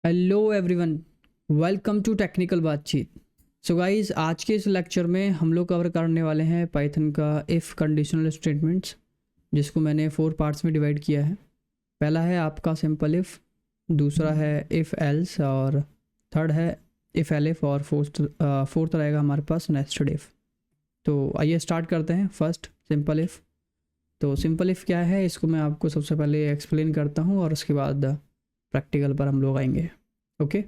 Hello everyone, welcome to technical बातचीत। So guys, आज के इस लेक्चर में हम लोग कवर करने वाले हैं पाइथन का इफ़ कंडीशनल स्टेटमेंट्स, जिसको मैंने 4 पार्ट्स में डिवाइड किया है। पहला है आपका सिंपल इफ़, दूसरा है इफ़ एल्स, और थर्ड है इफ़ एलिफ, और फोर्थ रहेगा हमारे पास नेस्टेड इफ़। तो आइए स्टार्ट करते हैं। First simple if. तो सिंपल इफ़ क्या है, इसको मैं आपको सबसे पहले एक्सप्लेन करता हूँ और उसके बाद प्रैक्टिकल पर हम लोग आएंगे। ओके।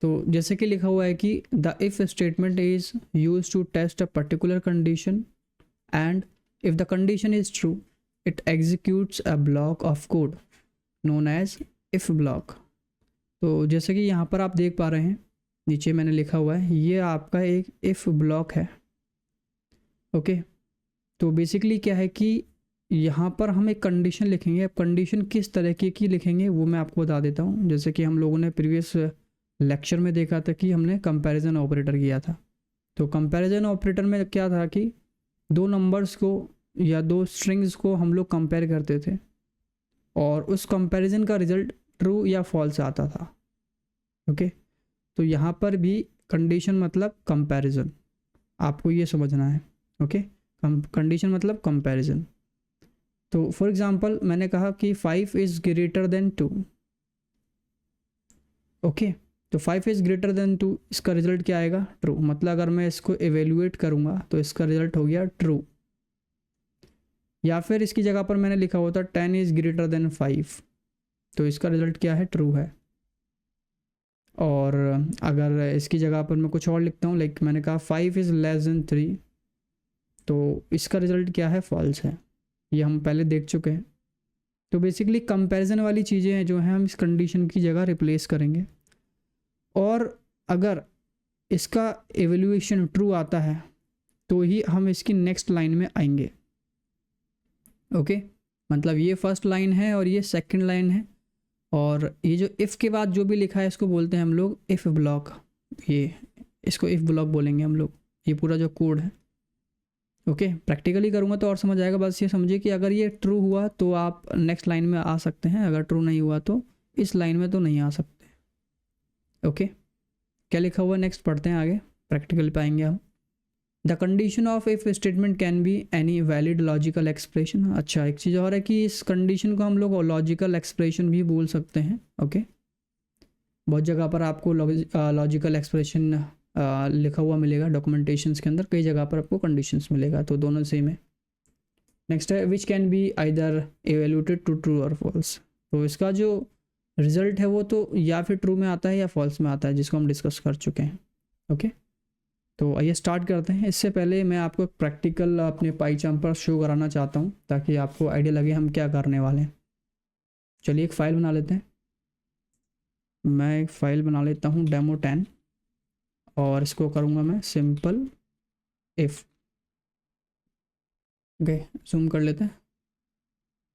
तो जैसे कि लिखा हुआ है कि the if statement is use to test a particular condition and if the condition is true it executes a block of code known as if block. तो जैसे कि यहाँ पर आप देख पा रहे हैं, नीचे मैंने लिखा हुआ है, ये आपका एक इफ ब्लॉक है। ओके। तो बेसिकली क्या है कि यहाँ पर हम एक कंडीशन लिखेंगे। अब कंडीशन किस तरीके की लिखेंगे वो मैं आपको बता देता हूँ। जैसे कि हम लोगों ने प्रीवियस लेक्चर में देखा था कि हमने कंपैरिजन ऑपरेटर किया था। तो कंपैरिजन ऑपरेटर में क्या था कि दो नंबर्स को या दो स्ट्रिंग्स को हम लोग कंपेयर करते थे और उस कंपैरिजन का रिजल्ट ट्रू या फॉल्स आता था। ओके। तो यहाँ पर भी कंडीशन मतलब कंपैरिजन, आपको ये समझना है। ओके। कंडीशन मतलब कंपैरिजन। तो फॉर एग्जांपल मैंने कहा कि 5 इज़ ग्रेटर देन 2। ओके। तो 5 इज़ ग्रेटर देन 2, इसका रिजल्ट क्या आएगा? ट्रू। मतलब अगर मैं इसको एवेल्यूएट करूँगा तो इसका रिजल्ट हो गया ट्रू। या फिर इसकी जगह पर मैंने लिखा होता 10 इज़ ग्रेटर देन 5, तो इसका रिजल्ट क्या है? ट्रू है। और अगर इसकी जगह पर मैं कुछ और लिखता हूँ, लाइक मैंने कहा 5 इज़ लेस देन 3, तो इसका रिजल्ट क्या है? फॉल्स है। ये हम पहले देख चुके हैं। तो बेसिकली कंपैरिजन वाली चीज़ें हैं जो हैं, हम इस कंडीशन की जगह रिप्लेस करेंगे। और अगर इसका एवेल्यूएशन ट्रू आता है तो ही हम इसकी नेक्स्ट लाइन में आएंगे। ओके। मतलब ये फर्स्ट लाइन है और ये सेकंड लाइन है, और ये जो इफ़ के बाद जो भी लिखा है इसको बोलते हैं हम लोग इफ़ ब्लॉक। ये इसको इफ़ ब्लॉक बोलेंगे हम लोग, ये पूरा जो कोड है। ओके। प्रैक्टिकली करूँगा तो और समझ आएगा। बस ये समझिए कि अगर ये ट्रू हुआ तो आप नेक्स्ट लाइन में आ सकते हैं, अगर ट्रू नहीं हुआ तो इस लाइन में तो नहीं आ सकते। ओके। क्या लिखा हुआ नेक्स्ट पढ़ते हैं आगे, प्रैक्टिकल पाएंगे हम। The condition of if statement can be any valid logical expression. अच्छा, एक चीज़ और है कि इस कंडीशन को हम लोग लॉजिकल एक्सप्रेशन भी बोल सकते हैं। ओके। बहुत जगह पर आपको लॉजिकल एक्सप्रेशन लिखा हुआ मिलेगा डॉक्यूमेंटेशंस के अंदर, कई जगह पर आपको कंडीशंस मिलेगा, तो दोनों सेम है। नेक्स्ट है which can be either evaluated to true और फॉल्स। तो इसका जो रिजल्ट है वो तो या फिर ट्रू में आता है या फॉल्स में आता है, जिसको हम डिस्कस कर चुके हैं। ओके। तो आइए स्टार्ट करते हैं। इससे पहले मैं आपको प्रैक्टिकल अपने पाईचार्ट पर शो कराना चाहता हूँ ताकि आपको आइडिया लगे हम क्या करने वाले हैं। चलिए एक फ़ाइल बना लेते हैं। मैं एक फ़ाइल बना लेता हूँ demo10, और इसको करूँगा मैं सिंपल इफ़। ओके, जूम कर लेते हैं।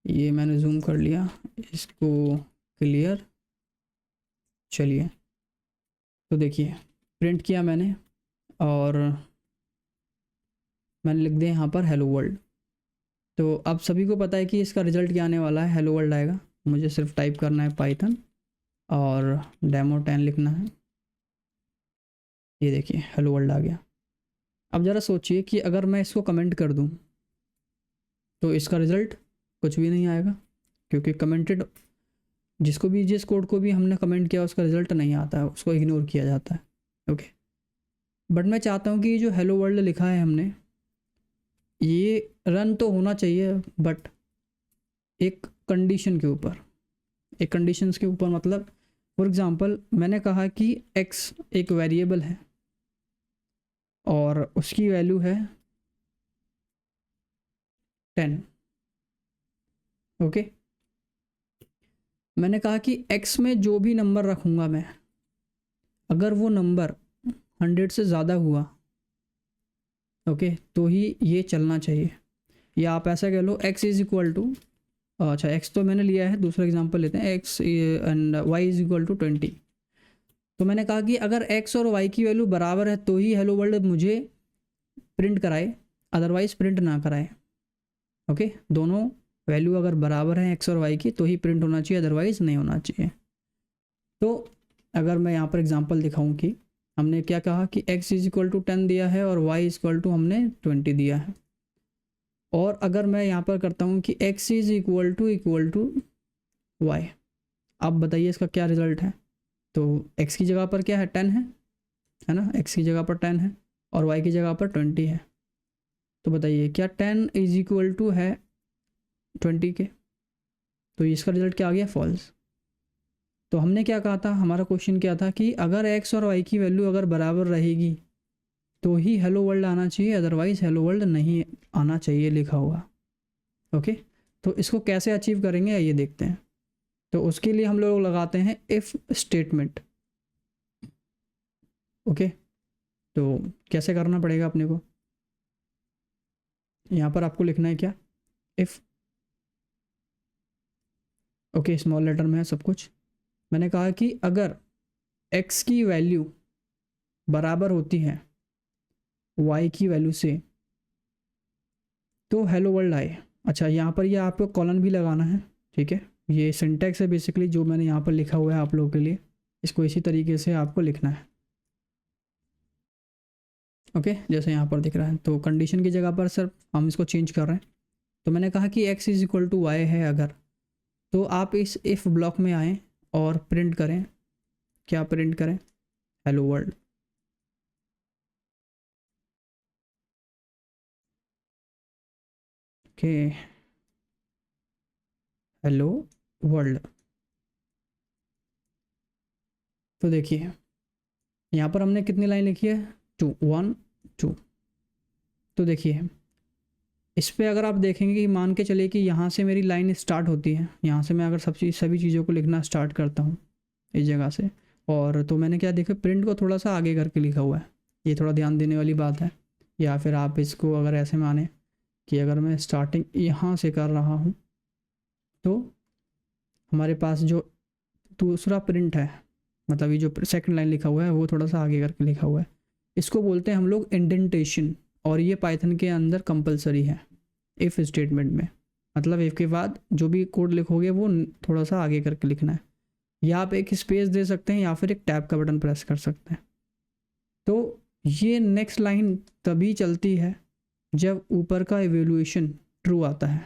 ये मैंने जूम कर लिया, इसको क्लियर। चलिए, तो देखिए प्रिंट किया मैंने और मैंने लिख दिया यहाँ पर हेलो वर्ल्ड। तो अब सभी को पता है कि इसका रिजल्ट क्या आने वाला है, हेलो वर्ल्ड आएगा। मुझे सिर्फ टाइप करना है पाइथन और demo10 लिखना है। ये देखिए हेलो वर्ल्ड आ गया। अब ज़रा सोचिए कि अगर मैं इसको कमेंट कर दूं तो इसका रिज़ल्ट कुछ भी नहीं आएगा, क्योंकि कमेंटेड जिस कोड को भी हमने कमेंट किया उसका रिज़ल्ट नहीं आता है, उसको इग्नोर किया जाता है। ओके। बट मैं चाहता हूँ कि ये जो हेलो वर्ल्ड लिखा है हमने, ये रन तो होना चाहिए, बट एक कंडीशन के ऊपर। एक कंडीशंस के ऊपर मतलब फॉर एग्ज़ाम्पल मैंने कहा कि x एक वेरिएबल है और उसकी वैल्यू है 10। ओके। मैंने कहा कि x में जो भी नंबर रखूँगा मैं, अगर वो नंबर 100 से ज़्यादा हुआ, ओके, तो ही ये चलना चाहिए। या आप ऐसा कह लो x इज़ इक्वल टू, अच्छा x तो मैंने लिया है, दूसरा एग्जांपल लेते हैं, x and y is equal to 20। तो मैंने कहा कि अगर x और y की वैल्यू बराबर है तो ही हेलो वर्ल्ड मुझे प्रिंट कराए, अदरवाइज़ प्रिंट ना कराए। ओके। दोनों वैल्यू अगर बराबर हैं x और y की तो ही प्रिंट होना चाहिए, अदरवाइज़ नहीं होना चाहिए। तो अगर मैं यहाँ पर एग्जांपल दिखाऊं कि हमने क्या कहा कि x इज इक्वल टू 10 दिया है और y इज इक्वल टू हमने 20 दिया है, और अगर मैं यहाँ पर करता हूँ कि x is equal to y, अब बताइए इसका क्या रिजल्ट है। तो x की जगह पर क्या है 10 है ना, x की जगह पर 10 है और y की जगह पर 20 है। तो बताइए क्या 10 इज इक्वल टू है 20 के, तो इसका रिजल्ट क्या आ गया, फॉल्स। तो हमने क्या कहा था, हमारा क्वेश्चन क्या था कि अगर x और y की वैल्यू अगर बराबर रहेगी तो ही हेलो वर्ल्ड आना चाहिए, अदरवाइज हेलो वर्ल्ड नहीं आना चाहिए लिखा होगा। ओके, तो इसको कैसे अचीव करेंगे ये देखते हैं। तो उसके लिए हम लोग लगाते हैं इफ़ स्टेटमेंट। ओके, तो कैसे करना पड़ेगा अपने को, यहाँ पर आपको लिखना है क्या, इफ़। ओके, स्मॉल लेटर में है सब कुछ। मैंने कहा कि अगर x की वैल्यू बराबर होती है y की वैल्यू से तो हेलो वर्ल्ड आए। अच्छा, यहाँ पर ये आपको कॉलन भी लगाना है, ठीक है। ये सिंटैक्स है बेसिकली जो मैंने यहाँ पर लिखा हुआ है आप लोगों के लिए, इसको इसी तरीके से आपको लिखना है। ओके, जैसे यहाँ पर दिख रहा है। तो कंडीशन की जगह पर सर हम इसको चेंज कर रहे हैं। तो मैंने कहा कि x is equal to y है अगर, तो आप इस इफ़ ब्लॉक में आएँ और प्रिंट करें, क्या प्रिंट करें, hello world. Okay, hello world. तो देखिए यहाँ पर हमने कितनी लाइन लिखी है, 2 1 2। तो देखिए इस पर अगर आप देखेंगे कि मान के चलिए कि यहाँ से मेरी लाइन स्टार्ट होती है, यहाँ से मैं अगर सभी चीज़ों को लिखना स्टार्ट करता हूँ इस जगह से, और तो मैंने क्या देखा, प्रिंट को थोड़ा सा आगे करके लिखा हुआ है, ये थोड़ा ध्यान देने वाली बात है। या फिर आप इसको अगर ऐसे माने कि अगर मैं स्टार्टिंग यहाँ से कर रहा हूँ तो हमारे पास जो दूसरा प्रिंट है, मतलब ये जो सेकंड लाइन लिखा हुआ है वो थोड़ा सा आगे करके लिखा हुआ है, इसको बोलते हैं हम लोग इंडेंटेशन। और ये पाइथन के अंदर कंपलसरी है इफ़ स्टेटमेंट में, मतलब इफ़ के बाद जो भी कोड लिखोगे वो थोड़ा सा आगे करके लिखना है, या आप एक स्पेस दे सकते हैं या फिर एक टैब का बटन प्रेस कर सकते हैं। तो ये नेक्स्ट लाइन तभी चलती है जब ऊपर का एवेल्यूएशन ट्रू आता है,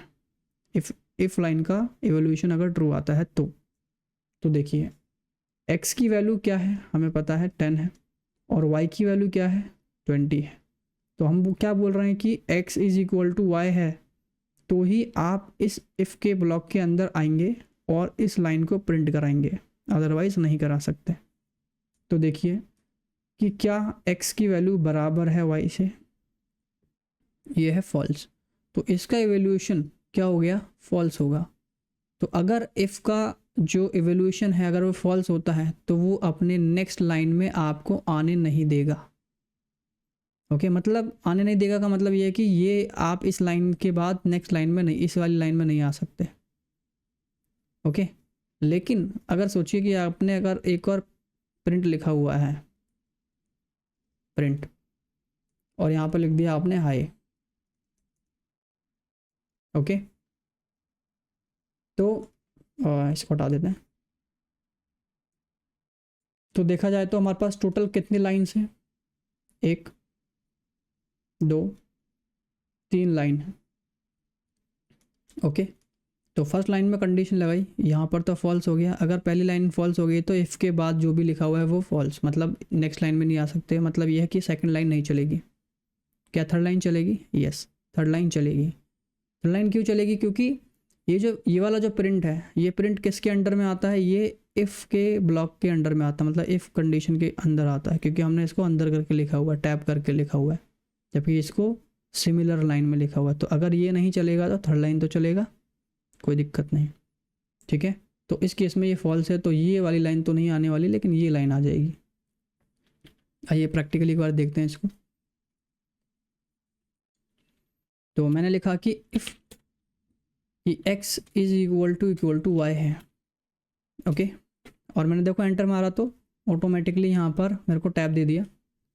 इफ़ लाइन का एवेल्यूएशन अगर ट्रू आता है तो देखिए x की वैल्यू क्या है हमें पता है 10 है और y की वैल्यू क्या है 20 है। तो हम वो क्या बोल रहे हैं कि x is equal to y है, तो ही आप इस इफ़ के ब्लॉक के अंदर आएंगे और इस लाइन को प्रिंट कराएंगे, अदरवाइज़ नहीं करा सकते। तो देखिए कि क्या x की वैल्यू बराबर है y से, ये है फॉल्स, तो इसका एवेल्यूएशन क्या हो गया, फॉल्स होगा। तो अगर इफ़ का जो एवेल्यूएशन है अगर वो फॉल्स होता है तो वो अपने नेक्स्ट लाइन में आपको आने नहीं देगा। ओके, मतलब आने नहीं देगा का मतलब ये है कि ये आप इस लाइन के बाद नेक्स्ट लाइन में नहीं, इस वाली लाइन में नहीं आ सकते। ओके, लेकिन अगर सोचिए कि आपने अगर एक और प्रिंट लिखा हुआ है, प्रिंट, और यहाँ पर लिख दिया आपने हाई। ओके, तो इसको हटा देते हैं। तो देखा जाए तो हमारे पास टोटल कितनी लाइन्स हैं, 1 2 3 लाइन है। ओके, तो फर्स्ट लाइन में कंडीशन लगाई, यहाँ पर तो फॉल्स हो गया। अगर पहली लाइन फॉल्स हो गई तो इफ़ के बाद जो भी लिखा हुआ है वो फॉल्स, मतलब नेक्स्ट लाइन में नहीं आ सकते, मतलब ये है कि सेकंड लाइन नहीं चलेगी। क्या थर्ड लाइन चलेगी, यस थर्ड लाइन चलेगी। थर्ड लाइन क्यों चलेगी, क्योंकि ये वाला जो प्रिंट है ये प्रिंट किसके अंडर में आता है, ये इफ़ के ब्लॉक के अंडर में आता है, मतलब इफ़ कंडीशन के अंदर आता है, क्योंकि हमने इसको अंदर करके लिखा हुआ है, टैप करके लिखा हुआ है, जबकि इसको सिमिलर लाइन में लिखा हुआ है। तो अगर ये नहीं चलेगा तो थर्ड लाइन तो चलेगा, कोई दिक्कत नहीं, ठीक है। तो इस केस में ये फॉल्स है तो ये वाली लाइन तो नहीं आने वाली, लेकिन ये लाइन आ जाएगी। आइए प्रैक्टिकली एक बार देखते हैं इसको। तो मैंने लिखा कि इफ़ कि x is equal to y है, ओके, और मैंने देखो एंटर मारा तो ऑटोमेटिकली यहाँ पर मेरे को टैब दे दिया।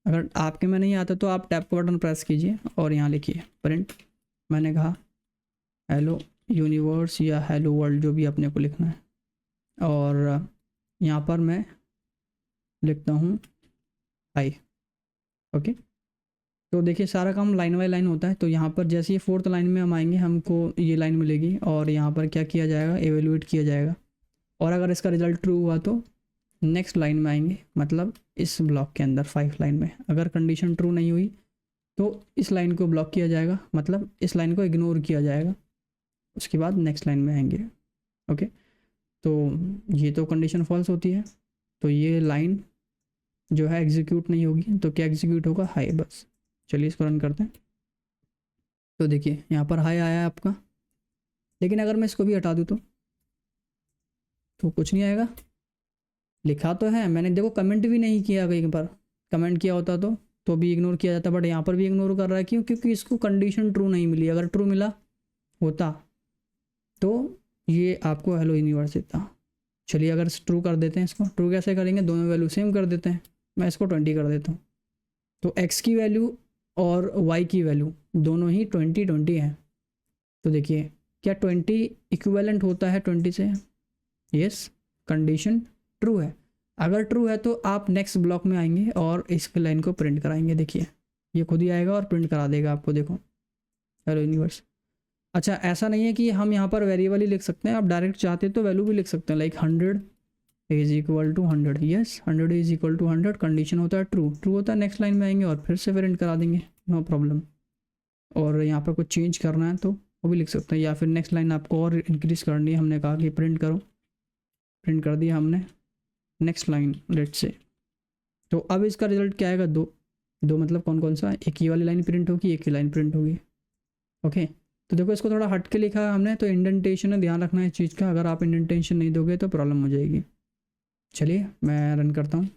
अगर आपके में नहीं आता तो आप टैब का बटन प्रेस कीजिए और यहाँ लिखिए प्रिंट, मैंने कहा हेलो यूनिवर्स या हेलो वर्ल्ड जो भी अपने को लिखना है, और यहाँ पर मैं लिखता हूँ हाई। ओके, तो देखिए सारा काम लाइन बाई लाइन होता है। तो यहाँ पर जैसे ही फोर्थ लाइन में हम आएंगे हमको ये लाइन मिलेगी और यहाँ पर क्या किया जाएगा, एवेल्यूएट किया जाएगा। और अगर इसका रिजल्ट ट्रू हुआ तो नेक्स्ट लाइन में आएंगे, मतलब इस ब्लॉक के अंदर 5 लाइन में। अगर कंडीशन ट्रू नहीं हुई तो इस लाइन को ब्लॉक किया जाएगा, मतलब इस लाइन को इग्नोर किया जाएगा। उसके बाद नेक्स्ट लाइन में आएंगे। ओके, तो ये तो कंडीशन फॉल्स होती है, तो ये लाइन जो है एग्जीक्यूट नहीं होगी। तो क्या एग्जीक्यूट होगा, हाई बस। चलिए इसको रन करते हैं। तो देखिए यहाँ पर हाई आया है आपका, लेकिन अगर मैं इसको भी हटा दूँ तो कुछ नहीं आएगा। लिखा तो है मैंने, देखो कमेंट भी नहीं किया, कहीं पर कमेंट किया होता तो भी इग्नोर किया जाता, बट यहाँ पर भी इग्नोर कर रहा है। क्यों? क्योंकि इसको कंडीशन ट्रू नहीं मिली। अगर ट्रू मिला होता तो ये आपको हेलो यूनिवर्स देता। चलिए अगर ट्रू कर देते हैं इसको। ट्रू कैसे करेंगे, दोनों वैल्यू सेम कर देते हैं। मैं इसको 20 कर देता हूँ, तो x की वैल्यू और y की वैल्यू दोनों ही 20 हैं। तो देखिए क्या 20 इक्विवेलेंट होता है 20 से? यस, कंडीशन ट्रू है। अगर ट्रू है तो आप नेक्स्ट ब्लॉक में आएंगे और इस लाइन को प्रिंट कराएंगे। देखिए ये खुद ही आएगा और प्रिंट करा देगा आपको। देखो हेलो यूनिवर्स। अच्छा, ऐसा नहीं है कि हम यहाँ पर वेरिएबल ही लिख सकते हैं, आप डायरेक्ट चाहते तो वैल्यू भी लिख सकते हैं, like 100 is equal to 100। Yes, 100 is equal to 100, condition होता है ट्रू। ट्रू होता है, नेक्स्ट लाइन में आएंगे और फिर से प्रिंट करा देंगे, नो प्रॉब्लम। और यहाँ पर कुछ चेंज करना है तो वो भी लिख सकते हैं, या फिर नेक्स्ट लाइन आपको और इंक्रीज़ करनी है। हमने कहा कि प्रिंट करो, प्रिंट कर दिया हमने नेक्स्ट लाइन लेट से। तो अब इसका रिजल्ट क्या आएगा, दो मतलब कौन कौन सा, एक ही वाली लाइन प्रिंट होगी, एक ही लाइन प्रिंट होगी। ओके, तो देखो इसको थोड़ा हट के लिखा है हमने, तो इंडेंटेशन है, ध्यान रखना है इस चीज़ का। अगर आप इंडेंटेशन नहीं दोगे तो प्रॉब्लम हो जाएगी। चलिए मैं रन करता हूँ।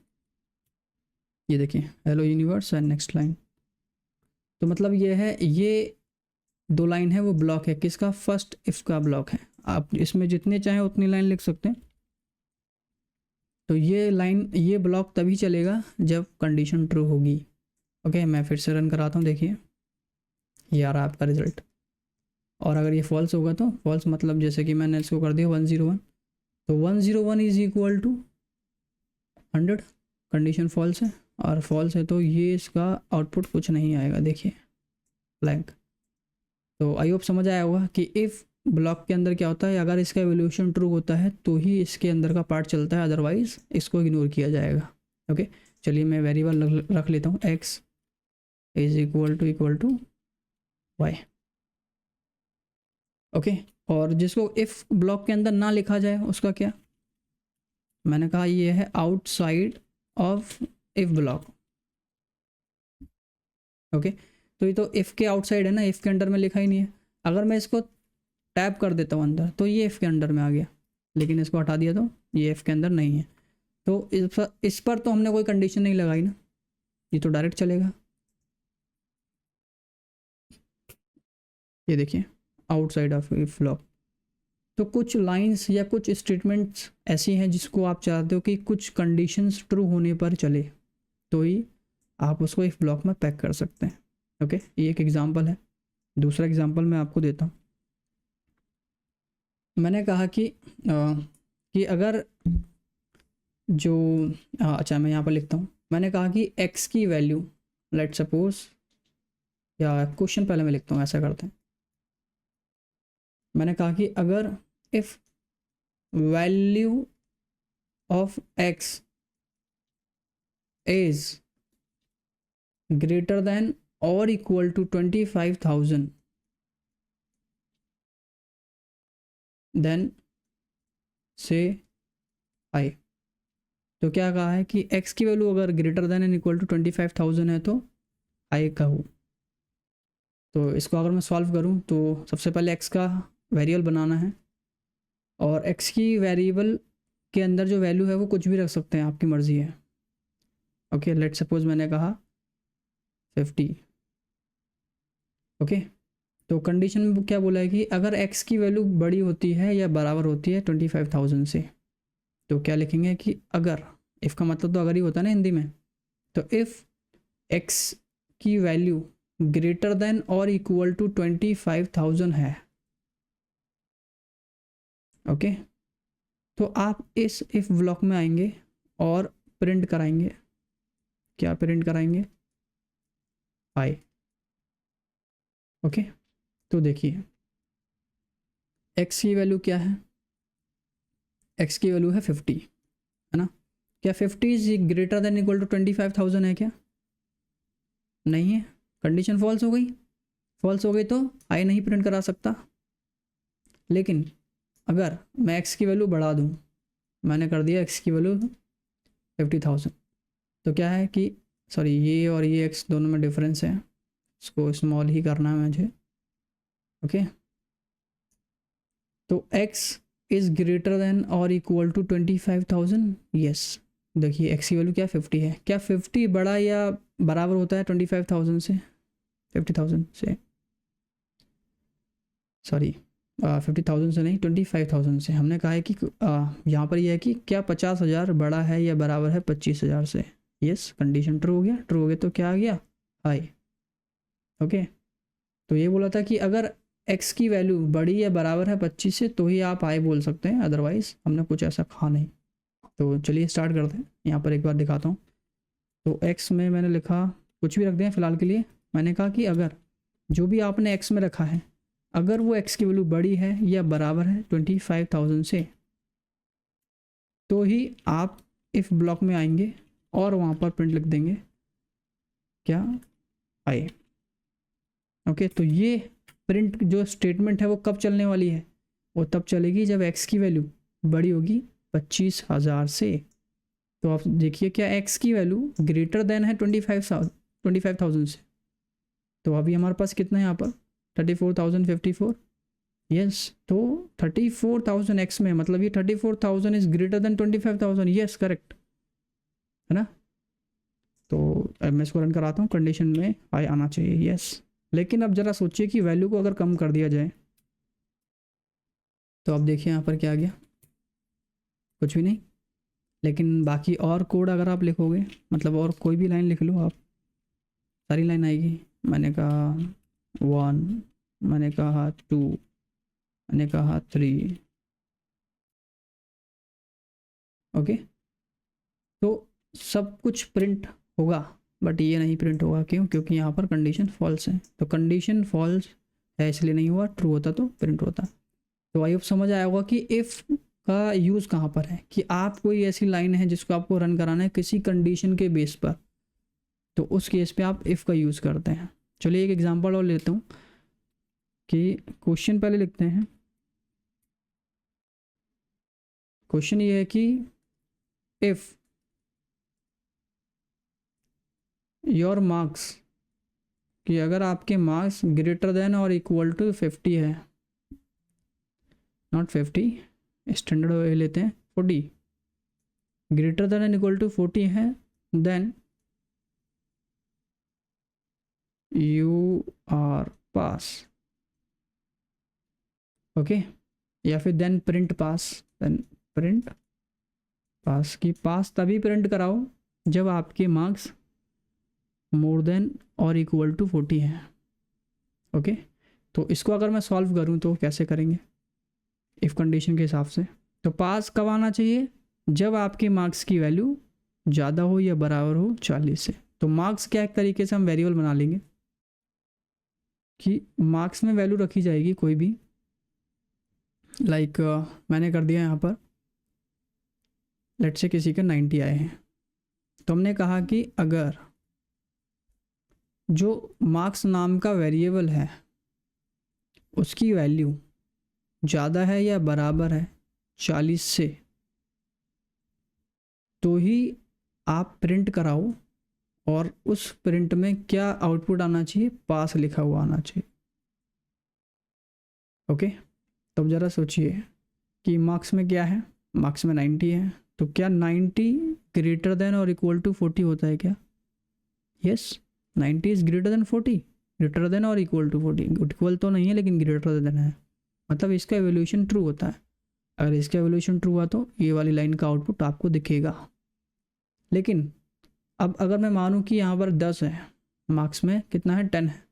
ये देखिए hello universe and next line. तो मतलब ये है, ये 2 लाइन है वो ब्लॉक है किसका, फर्स्ट इफ का ब्लॉक है। आप इसमें जितने चाहें उतनी लाइन लिख सकते हैं। तो ये लाइन, ये ब्लॉक तभी चलेगा जब कंडीशन ट्रू होगी। ओके, मैं फिर से रन कराता हूँ। देखिए ये आ रहा है आपका रिजल्ट। और अगर ये फॉल्स होगा तो फॉल्स, मतलब जैसे कि मैंने इसको कर दिया 101, तो 101 is equal to 100, condition false है। और फॉल्स है तो ये इसका आउटपुट कुछ नहीं आएगा, देखिए ब्लैंक। तो आई होप समझ आया होगा कि इफ़ ब्लॉक के अंदर क्या होता है, अगर इसका एवोल्यूशन ट्रू होता है तो ही इसके अंदर का पार्ट चलता है, अदरवाइज इसको इग्नोर किया जाएगा। ओके, चलिए मैं वेरिएबल रख लेता हूँ, x is equal to y। Okay, और जिसको इफ़ ब्लॉक के अंदर ना लिखा जाए उसका क्या, मैंने कहा ये है outside of if block. Okay, तो ये तो इफ़ के आउटसाइड है ना, इफ़ के अंडर में लिखा ही नहीं है। अगर मैं इसको टैप कर देता हूँ अंदर तो ये इफ़ के अंडर में आ गया, लेकिन इसको हटा दिया तो ये इफ़ के अंदर नहीं है। तो इस पर तो हमने कोई कंडीशन नहीं लगाई ना, ये तो डायरेक्ट चलेगा। ये देखिए आउटसाइड ऑफ इफ ब्लॉक। तो कुछ लाइंस या कुछ स्टेटमेंट्स ऐसी हैं जिसको आप चाहते हो कि कुछ कंडीशंस ट्रू होने पर चले, तो ही आप उसको इफ ब्लॉक में पैक कर सकते हैं। ओके, ये एक एग्जांपल है। दूसरा एग्जांपल मैं आपको देता हूँ। मैंने कहा कि अगर जो अच्छा मैं यहाँ पर लिखता हूँ, मैंने कहा कि x की वैल्यू, लेट सपोज, या क्वेश्चन पहले मैं लिखता हूँ, ऐसा करते हैं। मैंने कहा कि अगर if value of x is greater than और इक्वल टू 25,000 देन से आई। तो क्या कहा है कि x की वैल्यू अगर greater than and equal to 25,000 है तो आई कहूँ। तो इसको अगर मैं सॉल्व करूँ तो सबसे पहले x का वेरिएबल बनाना है, और x की वेरिएबल के अंदर जो वैल्यू है वो कुछ भी रख सकते हैं, आपकी मर्ज़ी है। ओके, लेट सपोज मैंने कहा 50। ओके, तो कंडीशन में क्या बोला है कि अगर x की वैल्यू बड़ी होती है या बराबर होती है 25,000 से, तो क्या लिखेंगे कि अगर, इफ़ का मतलब तो अगर ही होता है ना हिंदी में, तो इफ़ x की वैल्यू ग्रेटर देन और इक्वल टू 25,000 है। ओके, तो आप इस इफ ब्लॉक में आएंगे और प्रिंट कराएंगे, क्या प्रिंट कराएंगे, आई। ओके, तो देखिए एक्स की वैल्यू क्या है, एक्स की वैल्यू है 50, है ना। क्या 50 is greater than equal to 25,000 है क्या, नहीं है, कंडीशन फॉल्स हो गई, फॉल्स हो गई तो आई नहीं प्रिंट करा सकता। लेकिन अगर मैं एक्स की वैल्यू बढ़ा दूँ, मैंने कर दिया एक्स की वैल्यू 50,000, तो क्या है कि सॉरी ये और ये एक्स दोनों में डिफरेंस है, इसको स्मॉल ही करना है मुझे। ओके, तो x इज़ ग्रेटर देन और इक्वल टू 25,000, यस। देखिए एक्स की वैल्यू क्या 50 है, क्या 50 बड़ा या बराबर होता है 25,000 से, 50,000 से, सॉरी 50,000 से नहीं 25,000 से। हमने कहा है कि यहाँ पर यह है कि क्या 50,000 बड़ा है या बराबर है 25,000 से, यस। कंडीशन ट्रू हो गया, ट्रू हो गया तो क्या आ गया, हाई। ओके, तो ये बोला था कि अगर x की वैल्यू बड़ी या बराबर है 25 से तो ही आप आई बोल सकते हैं, अदरवाइज हमने कुछ ऐसा कहा नहीं। तो चलिए स्टार्ट करते हैं, यहाँ पर एक बार दिखाता हूँ। तो x में मैंने लिखा, कुछ भी रख दें फिलहाल के लिए। मैंने कहा कि अगर जो भी आपने x में रखा है, अगर वो x की वैल्यू बड़ी है या बराबर है 25,000 से, तो ही आप इफ ब्लॉक में आएंगे और वहाँ पर प्रिंट लिख देंगे क्या, आई। ओके, तो ये प्रिंट जो स्टेटमेंट है वो कब चलने वाली है, वो तब चलेगी जब x की वैल्यू बड़ी होगी 25,000 से। तो आप देखिए क्या x की वैल्यू ग्रेटर देन है 25,000 से, तो अभी हमारे पास कितना है यहाँ पर 34,054, यस। तो 34,000 x में मतलब ये 34,000 is greater then 25,000, yes correct, है ना। तो अब मैं इसको रन कराता हूँ, कंडीशन में आई आना चाहिए, यस। लेकिन अब ज़रा सोचिए कि वैल्यू को अगर कम कर दिया जाए, तो अब देखिए यहाँ पर क्या आ गया, कुछ भी नहीं। लेकिन बाकी और कोड अगर आप लिखोगे, मतलब और कोई भी लाइन लिख लो आप, सारी लाइन आएगी। मैंने कहा 1, मैंने कहा 2, मैंने कहा 3, ओके। तो सब कुछ प्रिंट होगा, बट ये नहीं प्रिंट होगा, क्यों, क्योंकि यहाँ पर कंडीशन फॉल्स है। तो कंडीशन फॉल्स है इसलिए नहीं हुआ, ट्रू होता तो प्रिंट होता। तो आई होप समझ आया होगा कि इफ़ का यूज़ कहाँ पर है, कि आप कोई ऐसी लाइन है जिसको आपको रन कराना है किसी कंडीशन के बेस पर, तो उस केस पे आप इफ़ का यूज़ करते हैं। चलिए एक एग्जांपल और लेता हूँ कि क्वेश्चन पहले लिखते हैं। क्वेश्चन ये है कि इफ़ योर मार्क्स, कि अगर आपके मार्क्स ग्रेटर देन और इक्वल टू 50 है, नॉट 50, स्टैंडर्ड वे लेते हैं 40, greater than and equal to 40 है, then you are pass, okay. या फिर then print pass, then print pass, की पास तभी प्रिंट कराओ जब आपके मार्क्स मोर देन और इक्वल टू 40 है, ओके। तो इसको अगर मैं सॉल्व करूं तो कैसे करेंगे, इफ़ कंडीशन के हिसाब से। तो पास कब आना चाहिए, जब आपके मार्क्स की वैल्यू ज़्यादा हो या बराबर हो 40 से। तो मार्क्स क्या एक तरीके से हम वेरिएबल बना लेंगे कि मार्क्स में वैल्यू रखी जाएगी कोई भी, लाइक मैंने कर दिया यहाँ पर, लेट से किसी के 90 आए हैं, तो हमने कहा कि अगर जो मार्क्स नाम का वेरिएबल है उसकी वैल्यू ज़्यादा है या बराबर है 40 से, तो ही आप प्रिंट कराओ, और उस प्रिंट में क्या आउटपुट आना चाहिए, पास लिखा हुआ आना चाहिए, ओके। तो अब ज़रा सोचिए कि मार्क्स में क्या है, मार्क्स में 90 है, तो क्या 90 ग्रेटर देन और इक्वल टू 40 होता है क्या, yes. 90 is greater then 40, greater than और इक्वल टू 40, इक्वल तो नहीं है लेकिन ग्रेटर देन है, मतलब इसका एवोल्यूशन ट्रू होता है। अगर इसका एवोल्यूशन ट्रू हुआ तो ये वाली लाइन का आउटपुट आपको दिखेगा। लेकिन अब अगर मैं मानूं कि यहाँ पर 10 है, मार्क्स में कितना है 10 है,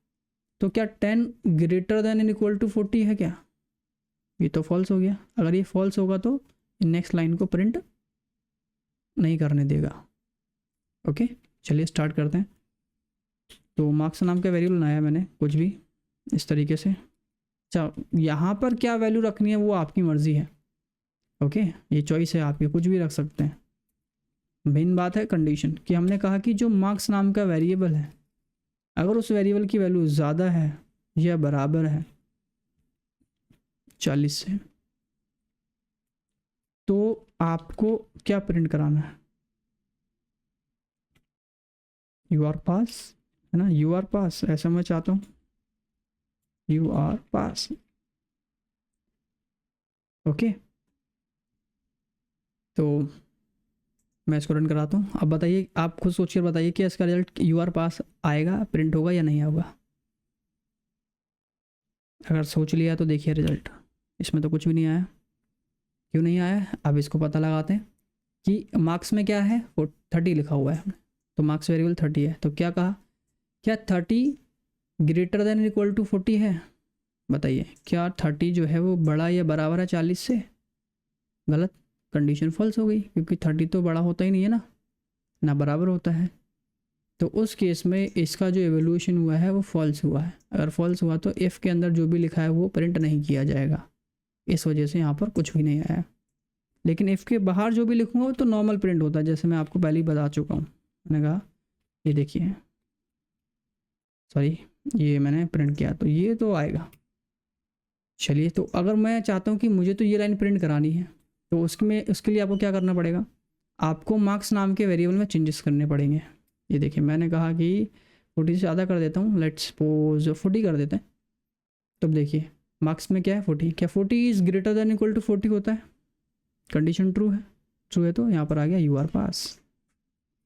तो क्या 10 greater than and equal to 40 है क्या, ये तो फॉल्स हो गया। अगर ये फॉल्स होगा तो नेक्स्ट लाइन को प्रिंट नहीं करने देगा। ओके, चलिए स्टार्ट करते हैं। तो मार्क्स नाम का वेरिएबल बनाया मैंने कुछ भी इस तरीके से। अच्छा, यहाँ पर क्या वैल्यू रखनी है वो आपकी मर्ज़ी है। ओके, ये चॉइस है आपकी, कुछ भी रख सकते हैं। मेन बात है कंडीशन कि हमने कहा कि जो मार्क्स नाम का वेरिएबल है, अगर उस वेरिएबल की वैल्यू ज़्यादा है या बराबर है 40 से, तो आपको क्या प्रिंट कराना है? यू आर पास, है ना, यू आर पास, ऐसा मैं चाहता हूँ, यू आर पास। ओके, तो मैं इसको रन कराता हूँ। अब बताइए, आप खुद सोच कर बताइए कि इसका रिजल्ट यू आर पास आएगा, प्रिंट होगा या नहीं होगा। अगर सोच लिया तो देखिए रिजल्ट, इसमें तो कुछ भी नहीं आया। क्यों नहीं आया? अब इसको पता लगाते हैं कि मार्क्स में क्या है, वो 30 लिखा हुआ है, तो मार्क्स वेरिएबल 30 है। तो क्या कहा, क्या 30 ग्रेटर देन इक्वल टू 40 है? बताइए, क्या 30 जो है वो बड़ा या बराबर है 40 से? गलत, कंडीशन फॉल्स हो गई, क्योंकि 30 तो बड़ा होता ही नहीं है ना बराबर होता है। तो उस केस में इसका जो एवोल्यूशन हुआ है वो फॉल्स हुआ है। अगर फॉल्स हुआ तो इफ़ के अंदर जो भी लिखा है वो प्रिंट नहीं किया जाएगा, इस वजह से यहाँ पर कुछ भी नहीं आया। लेकिन इफ़ के बाहर जो भी लिखूँगा वो तो नॉर्मल प्रिंट होता है, जैसे मैं आपको पहले ही बता चुका हूँ। मैंने कहा ये देखिए, सॉरी, ये मैंने प्रिंट किया तो ये तो आएगा। चलिए, तो अगर मैं चाहता हूँ कि मुझे तो ये लाइन प्रिंट करानी है, तो उसके लिए आपको क्या करना पड़ेगा, आपको मार्क्स नाम के वेरिएबल में चेंजेस करने पड़ेंगे। ये देखिए, मैंने कहा कि 40 से ज़्यादा कर देता हूँ, लेट्स सपोज 40 कर देते हैं। तब देखिए मार्क्स में क्या है 40, क्या 40 is greater than equal to 40 होता है? कंडीशन ट्रू है, ट्रू है तो यहाँ पर आ गया यू आर पास।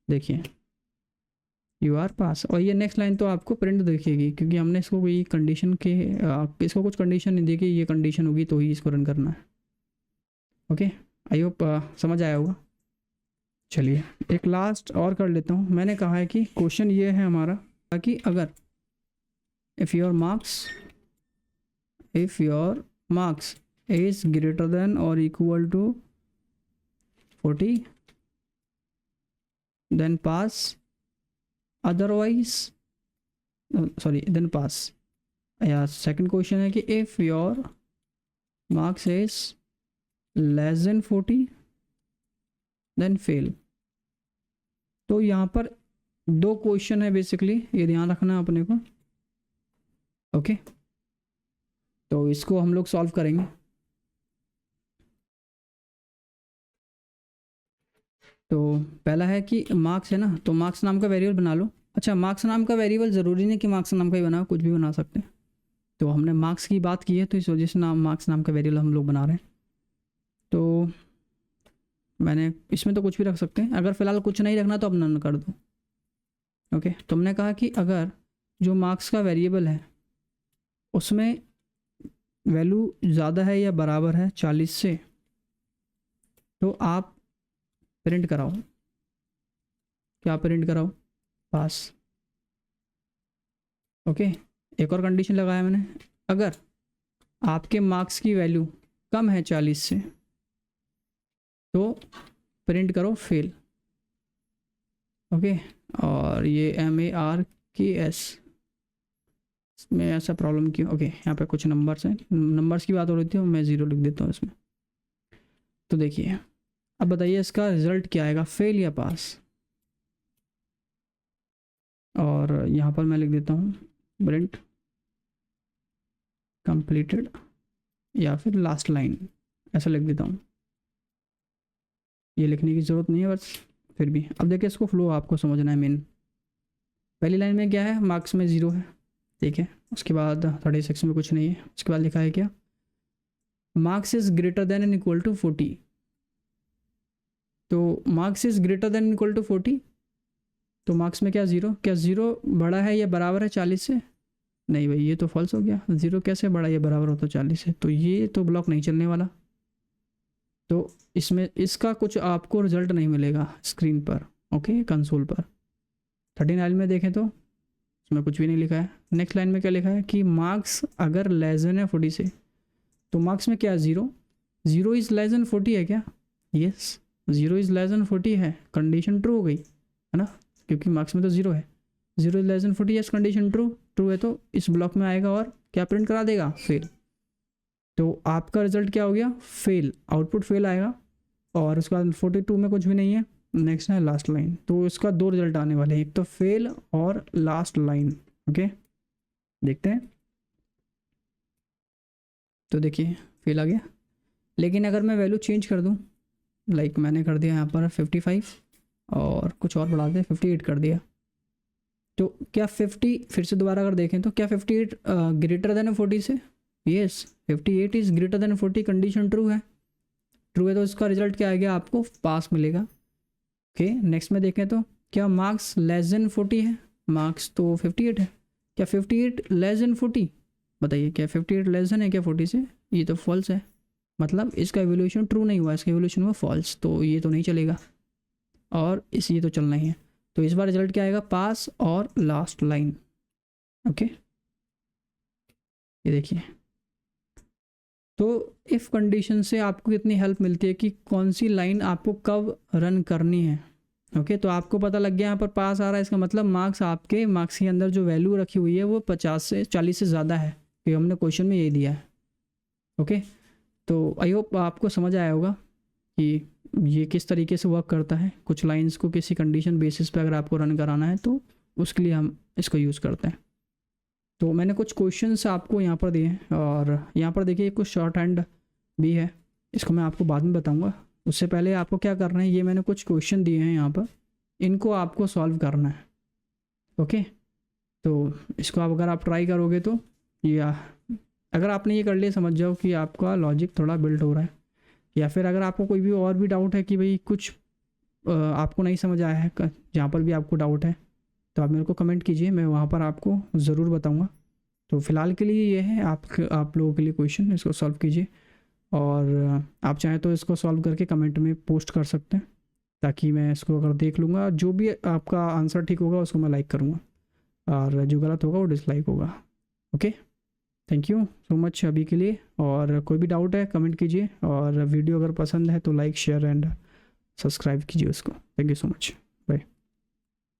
देखिए यू आर पास। और ये नेक्स्ट लाइन तो आपको प्रिंट दिखेगी, क्योंकि हमने इसको कोई कंडीशन के इसको कुछ कंडीशन नहीं दी कि ये कंडीशन होगी तो ही इसको रन करना है। ओके, आई होप समझ आया होगा। चलिए एक लास्ट और कर लेता हूँ। मैंने कहा है कि क्वेश्चन ये है हमारा कि अगर if your marks is greater than और equal to 40 then pass, otherwise sorry then pass. या सेकंड क्वेश्चन है कि if your marks is less than 40 then fail. तो यहाँ पर 2 क्वेश्चन है बेसिकली, ये ध्यान रखना है अपने को। ओके, तो इसको हम लोग सॉल्व करेंगे। तो पहला है कि मार्क्स है ना, तो मार्क्स नाम का वेरिएबल बना लो। अच्छा, मार्क्स नाम का वेरिएबल ज़रूरी नहीं कि मार्क्स नाम का ही बनाओ, कुछ भी बना सकते हैं। तो हमने मार्क्स की बात की है तो इस वजह से मार्क्स नाम का वेरिएबल हम लोग बना रहे हैं। तो मैंने इसमें तो कुछ भी रख सकते हैं, अगर फ़िलहाल कुछ नहीं रखना तो अब नन कर दो। ओके, तो हमने कहा कि अगर जो मार्क्स का वेरिएबल है उसमें वैल्यू ज़्यादा है या बराबर है 40 से, तो आप प्रिंट कराओ। क्या प्रिंट कराओ? पास। ओके, एक और कंडीशन लगाया मैंने, अगर आपके मार्क्स की वैल्यू कम है 40 से तो प्रिंट करो फेल। ओके, और ये MARKS में ऐसा प्रॉब्लम क्यों? ओके, यहाँ पे कुछ नंबर्स हैं, नंबर्स की बात हो रही थी, मैं 0 लिख देता हूँ इसमें। तो देखिए, अब बताइए इसका रिज़ल्ट क्या आएगा, फेल या पास? और यहाँ पर मैं लिख देता हूँ प्रिंट कंप्लीटेड, या फिर लास्ट लाइन ऐसा लिख देता हूँ। ये लिखने की ज़रूरत नहीं है बस, फिर भी अब देखिए इसको फ्लो आपको समझना है। मेन पहली लाइन में क्या है, मार्क्स में 0 है, ठीक है। उसके बाद 36 में कुछ नहीं है। उसके बाद लिखा है क्या, marks is greater than and equal to 40। तो marks is greater than equal to 40, तो मार्क्स में क्या 0, क्या 0 बड़ा है या बराबर है 40 से? नहीं भाई, ये तो फॉल्स हो गया। 0 कैसे बड़ा या बराबर होता 40 से? तो ये तो ब्लॉक नहीं चलने वाला। तो इसमें इसका कुछ आपको रिजल्ट नहीं मिलेगा स्क्रीन पर, ओके, कंसोल पर। 39 में देखें तो इसमें कुछ भी नहीं लिखा है। नेक्स्ट लाइन में क्या लिखा है कि मार्क्स अगर लेस देन है 40 से, तो मार्क्स में क्या है 0 इज़ लेस देन 40 है क्या? यस, 0 इज़ लेस देन 40 है, कंडीशन ट्रू हो गई है ना, क्योंकि मार्क्स में तो 0 है। 0 is less than 40, yes condition true, true है तो इस ब्लॉक में आएगा और क्या प्रिंट करा देगा, फेल। तो आपका रिजल्ट क्या हो गया, फेल, आउटपुट फेल आएगा। और उसके बाद 42 में कुछ भी नहीं है, नेक्स्ट है लास्ट लाइन। तो इसका 2 रिजल्ट आने वाले हैं, एक तो फेल और लास्ट लाइन। ओके, देखते हैं। तो देखिए फेल आ गया, लेकिन अगर मैं वैल्यू चेंज कर दूं, लाइक मैंने कर दिया यहाँ पर 55 और कुछ और बढ़ा दें 58 कर दिया, तो क्या 50, फिर से दोबारा अगर देखें तो क्या 58 ग्रेटर देन 40 से, yes 58 is greater then 40, condition true है। ट्रू है तो इसका रिजल्ट क्या आएगा, आपको पास मिलेगा। ओके, नेक्स्ट में देखें तो क्या मार्क्स लेस देन 40 है, मार्क्स तो 58 है, क्या 58 लेस देन 40, बताइए क्या 58 लेस देन है क्या 40 से, ये तो फॉल्स है, मतलब इसका एवोल्यूशन ट्रू नहीं हुआ, इसका एवोल्यूशन हुआ फॉल्स, तो ये तो नहीं चलेगा और ये तो चलना ही है। तो इस बार रिजल्ट क्या आएगा, पास और लास्ट लाइन। ओके, ये देखिए। तो इफ़ कंडीशन से आपको कितनी हेल्प मिलती है कि कौन सी लाइन आपको कब रन करनी है। ओके, तो आपको पता लग गया यहाँ पर पास आ रहा है, इसका मतलब मार्क्स, आपके मार्क्स के अंदर जो वैल्यू रखी हुई है वो 50 से 40 से ज़्यादा है, क्योंकि हमने क्वेश्चन में यही दिया है। ओके, तो आई होप आपको समझ आया होगा कि ये किस तरीके से वर्क करता है। कुछ लाइंस को किसी कंडीशन बेसिस पे अगर आपको रन कराना है तो उसके लिए हम इसको यूज़ करते हैं। तो मैंने कुछ क्वेश्चंस आपको यहाँ पर दिए हैं और यहाँ पर देखिए कुछ शॉर्ट हैंड भी है, इसको मैं आपको बाद में बताऊँगा। उससे पहले आपको क्या करना है, ये मैंने कुछ क्वेश्चन दिए हैं यहाँ पर, इनको आपको सॉल्व करना है। ओके, तो इसको अगर आप ट्राई करोगे तो, या अगर आपने ये कर लिया, समझ जाओ कि आपका लॉजिक थोड़ा बिल्ड हो रहा है। या फिर अगर आपको कोई भी और भी डाउट है कि भाई कुछ आपको नहीं समझ आया है, जहाँ पर भी आपको डाउट है तो आप मेरे को कमेंट कीजिए, मैं वहाँ पर आपको ज़रूर बताऊँगा। तो फ़िलहाल के लिए ये है आप लोगों के लिए क्वेश्चन, इसको सॉल्व कीजिए और आप चाहें तो इसको सॉल्व करके कमेंट में पोस्ट कर सकते हैं, ताकि मैं इसको अगर देख लूँगा, जो भी आपका आंसर ठीक होगा उसको मैं लाइक करूँगा और जो गलत होगा वो डिसलाइक होगा। Okay, thank you so much अभी के लिए, और कोई भी डाउट है कमेंट कीजिए, और वीडियो अगर पसंद है तो लाइक शेयर एंड सब्सक्राइब कीजिए उसको। Thank you so much, bye.